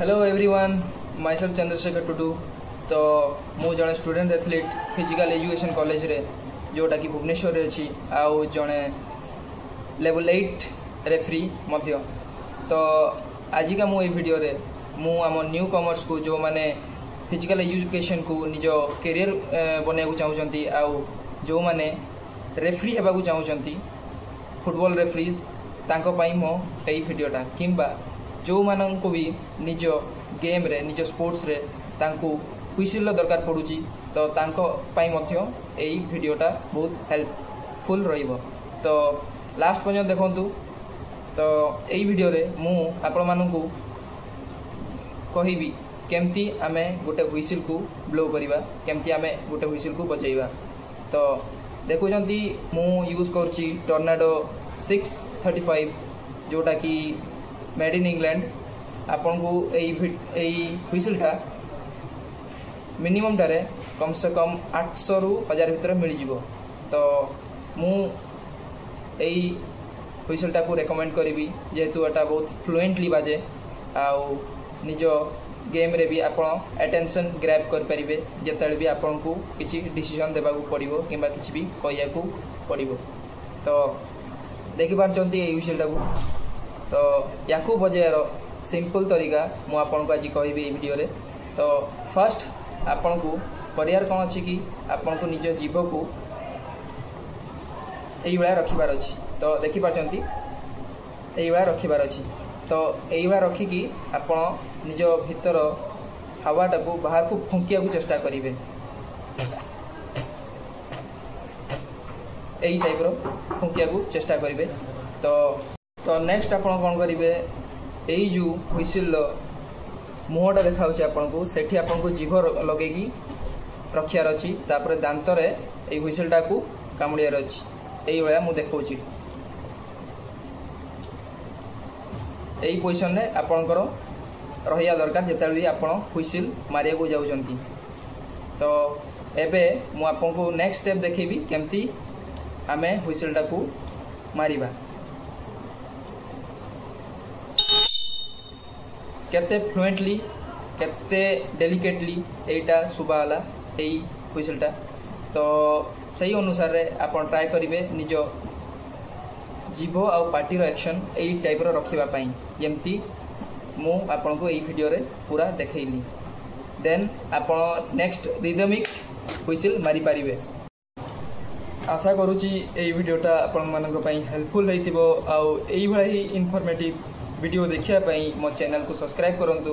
Hello everyone, myself Chandrashekhar Tudu. तो मु जड़े student athlete physical education college रे जोटा कि भुवनेश्वर रे अछि आउ जड़े लेवल 8 रेफरी मध्य। तो आज का मु वीडियो रे मु आम न्यू कमर्स को जो माने फिजिकल एजुकेशन को निज कैरियर बनैया चाहूँगी आउ जो माने रेफरी हेबा चाहूँगी फुटबॉल रेफरीज तांको पाई मो एई वीडियोटा किंबा जो माननको भी निज गेम रे निज स्पोर्ट्स रे तांको हुइसिल दरकार पड़ुची तो तांको पाई मध्य एई वीडियोटा बहुत हेल्पफुल रहिबो। तो लास्ट पर्यंत देखंतु। तो एई वीडियो रे मु आपण माननको कहिबी केमती आमे गोटे हुइसिल को ब्लो करिवा, केमती आमे गोटे हुइसिल को बचैबा। तो देखुचंती मु यूज करची टर्नाडो 635 जोटा कि मेड इन इंग्लैंड। आपन को हुइसिल टा मिनिमम टारे कम से कम 800 रु 1000 भीतर मिल जिवो। तो मु एई हुइसिल टा को रेकमेंड करिवि जेहेतु एटा बहुत फ्लुएंटली बाजे आउ निज गेम रे भी आपन अटेंशन ग्रैब कर परिबे जेतले भी आपन को किछि डिसीजन देबा को पड़िबो किंबा किछि भी कहिया को पड़िबो। तो देखि पारचंती एई हुइसिल टा को। तो याकू बजायर सिंपल तरीका मु आपन को आज कहबी वीडियो रे। तो फर्स्ट आपन को करियर कोन अछि कि आपन को निज जीव को एई बळा रखिबार अछि। तो देखि पाचंती एई बळा रखिबार अछि। तो एई बळा रखि कि आपन निज भीतर हवाटा को बाहर को फुंकिया को चेष्टा करिवे। एई टाइप रो फुंकिया को चेष्टा करिवे। तो नेक्स्ट आपन कोन करिवे एई जो हुइसिल मुहटा देखा होछि आपन को सेठी आपन को जीभ लगेगी रखियार अछि। तापर दांत रे एई हुइसिलटा को कामुडियार अछि। एई बळा मु देखौछि एई पोजीशन रे आपनकर रहिया दरकार जेतले भी आपन हुइसिल मारिया को जाउचंती। तो एबे मु आपन को नेक्स्ट स्टेप देखैबी केमती आमे हुइसिलटा को मारिबा। केते फ्लुएंटली केते डेलिकेटली एटा सुबाला एई हुइसिलटा। तो सही अनुसार रे आपन ट्राई करिवे निज जीभ आ पार्टीर एक्शन एई टाइप रो रखिबा पई जेमती मु आपन को एई वीडियो रे पूरा देखैली। देन आपन नेक्स्ट रिदमिक हुइसिल मारी पारिबे। आशा करूची एई वीडियोटा आपन मानक पई हेल्पफुल रहितिबो। आ एई भळा ही इन्फॉर्मेटिव वीडियो देखिया पई मो चैनल को सब्सक्राइब करंतु।